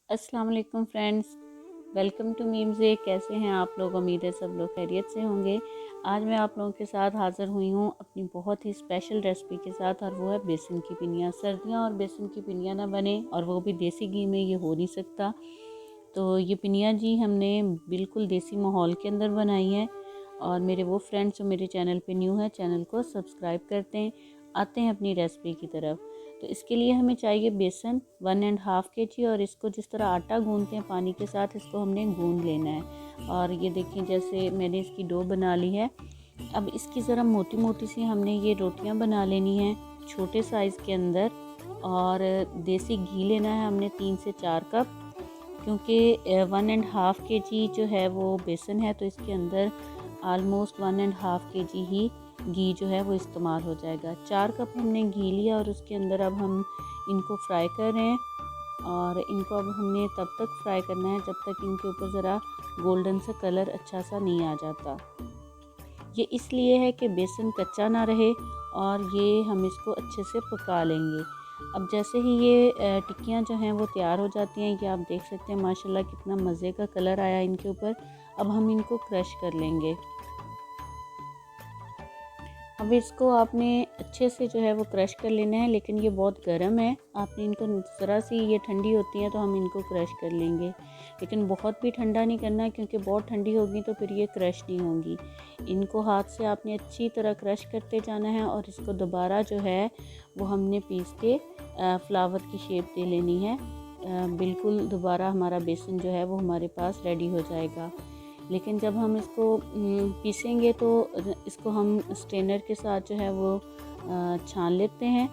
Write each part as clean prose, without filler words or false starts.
अस्सलाम वालेकुम friends, welcome to मीम्ज़े। कैसे हैं आप लोग? उम्मीद है सब लोग खैरियत से होंगे। आज मैं आप लोगों के साथ हाज़िर हुई हूँ अपनी बहुत ही स्पेशल रेसिपी के साथ, और वो है बेसन की पिनिया। सर्दियाँ और बेसन की पिनिया ना बने, और वो भी देसी घी में, ये हो नहीं सकता। तो ये पिनिया जी हमने बिल्कुल देसी माहौल के अंदर बनाई है। और मेरे वो फ्रेंड्स जो मेरे चैनल पे न्यू है, चैनल को सब्सक्राइब करते हैं। आते हैं अपनी रेसिपी की तरफ। तो इसके लिए हमें चाहिए बेसन 1.5 kg, और इसको जिस तरह आटा गूंदते हैं पानी के साथ, इसको हमने गूंद लेना है। और ये देखें, जैसे मैंने इसकी डो बना ली है। अब इसकी ज़रा मोटी मोटी सी हमने ये रोटियां बना लेनी है छोटे साइज़ के अंदर। और देसी घी लेना है हमने 3 से 4 कप, क्योंकि 1.5 kg जो है वो बेसन है, तो इसके अंदर आलमोस्ट 1.5 kg ही घी जो है वो इस्तेमाल हो जाएगा। 4 कप हमने घी लिया, और उसके अंदर अब हम इनको फ्राई कर रहे हैं। और इनको अब हमने तब तक फ्राई करना है जब तक इनके ऊपर ज़रा गोल्डन सा कलर अच्छा सा नहीं आ जाता। ये इसलिए है कि बेसन कच्चा ना रहे, और ये हम इसको अच्छे से पका लेंगे। अब जैसे ही ये टिक्कियाँ जो हैं वो तैयार हो जाती हैं, ये आप देख सकते हैं माशाल्लाह कितना मज़े का कलर आया इनके ऊपर। अब हम इनको क्रश कर लेंगे। अब इसको आपने अच्छे से जो है वो क्रश कर लेना है, लेकिन ये बहुत गर्म है। आपने इनको ज़रा सी, ये ठंडी होती हैं तो हम इनको क्रश कर लेंगे, लेकिन बहुत भी ठंडा नहीं करना, क्योंकि बहुत ठंडी होगी तो फिर ये क्रश नहीं होंगी। इनको हाथ से आपने अच्छी तरह क्रश करते जाना है, और इसको दोबारा जो है वो हमने पीस के फ्लावर की शेप दे लेनी है। बिल्कुल दोबारा हमारा बेसन जो है वो हमारे पास रेडी हो जाएगा। लेकिन जब हम इसको पीसेंगे तो इसको हम स्ट्रेनर के साथ जो है वो छान लेते हैं।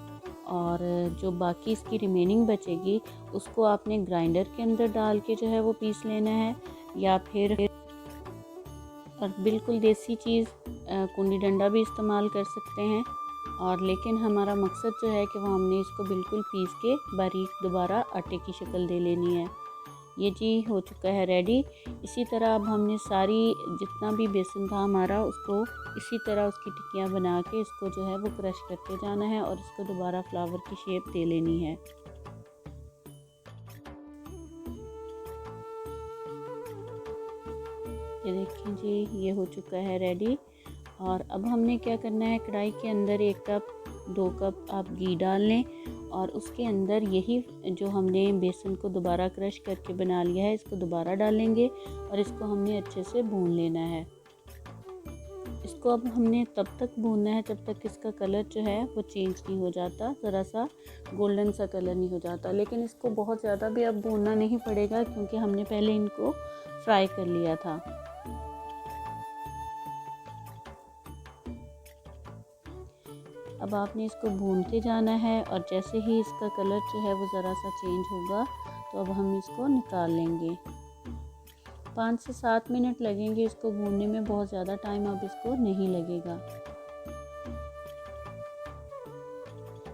और जो बाकी इसकी रिमेनिंग बचेगी उसको आपने ग्राइंडर के अंदर डाल के जो है वो पीस लेना है, या फिर और बिल्कुल देसी चीज़ कुंडी डंडा भी इस्तेमाल कर सकते हैं। और लेकिन हमारा मकसद जो है कि वो हमने इसको बिल्कुल पीस के बारीक दोबारा आटे की शक्ल दे लेनी है। ये जी हो चुका है रेडी। इसी तरह अब हमने सारी जितना भी बेसन था हमारा, उसको इसी तरह उसकी टिक्कियाँ बना के इसको जो है वो क्रश करते जाना है, और इसको दोबारा फ्लावर की शेप दे लेनी है। ये देखें जी, ये हो चुका है रेडी। और अब हमने क्या करना है, कढ़ाई के अंदर 1 कप 2 कप आप घी डाल लें, और उसके अंदर यही जो हमने बेसन को दोबारा क्रश करके बना लिया है, इसको दोबारा डालेंगे, और इसको हमने अच्छे से भून लेना है। इसको अब हमने तब तक भूनना है जब तक इसका कलर जो है वो चेंज नहीं हो जाता, ज़रा सा गोल्डन सा कलर नहीं हो जाता। लेकिन इसको बहुत ज़्यादा भी अब भूनना नहीं पड़ेगा, क्योंकि हमने पहले इनको फ्राई कर लिया था। अब आपने इसको भूनते जाना है, और जैसे ही इसका कलर जो है वो ज़रा सा चेंज होगा तो अब हम इसको निकाल लेंगे। 5 से 7 मिनट लगेंगे इसको भूनने में, बहुत ज़्यादा टाइम अब इसको नहीं लगेगा।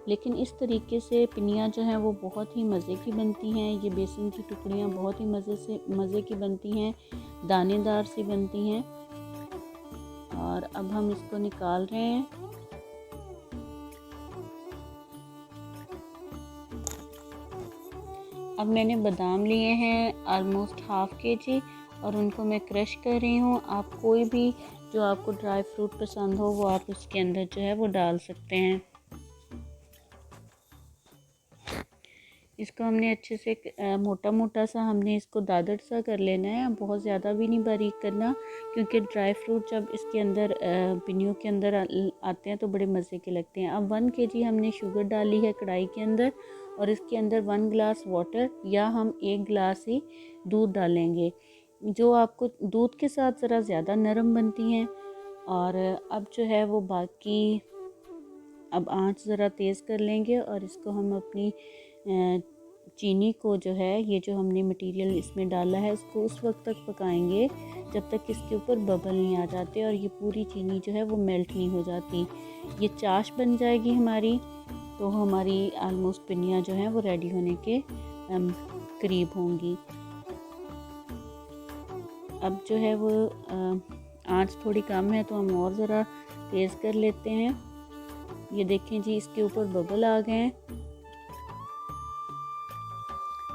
लेकिन इस तरीके से पिनिया जो हैं वो बहुत ही मज़े की बनती हैं। ये बेसन की टुकड़ियाँ बहुत ही मज़े की बनती हैं, दानेदार सी बनती हैं। और अब हम इसको निकाल रहे हैं। अब मैंने बादाम लिए हैं आलमोस्ट 1/2 kg, और उनको मैं क्रश कर रही हूँ। आप कोई भी जो आपको ड्राई फ्रूट पसंद हो वो आप उसके अंदर जो है वो डाल सकते हैं। इसको हमने अच्छे से मोटा मोटा सा हमने इसको दादर सा कर लेना है, बहुत ज़्यादा भी नहीं बारीक करना, क्योंकि ड्राई फ्रूट जब इसके अंदर पिनियों के अंदर आते हैं तो बड़े मज़े के लगते हैं। अब 1 kg हमने शुगर डाली है कढ़ाई के अंदर, और इसके अंदर 1 गिलास वाटर, या हम 1 गिलास ही दूध डालेंगे, जो आपको दूध के साथ ज़रा ज़्यादा नरम बनती हैं। और अब जो है वो बाकी, अब आंच ज़रा तेज़ कर लेंगे, और इसको हम अपनी चीनी को जो है, ये जो हमने मटेरियल इसमें डाला है, इसको उस वक्त तक पकाएंगे जब तक इसके ऊपर बबल नहीं आ जाते, और ये पूरी चीनी जो है वो मेल्ट नहीं हो जाती। ये चाश बन जाएगी हमारी, तो हमारी आलमोस्ट पिनिया जो है वो रेडी होने के करीब होंगी। अब जो है वो आंच थोड़ी कम है, तो हम और ज़रा तेज़ कर लेते हैं। ये देखें जी, इसके ऊपर बबल आ गए हैं।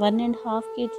1.5 kg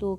2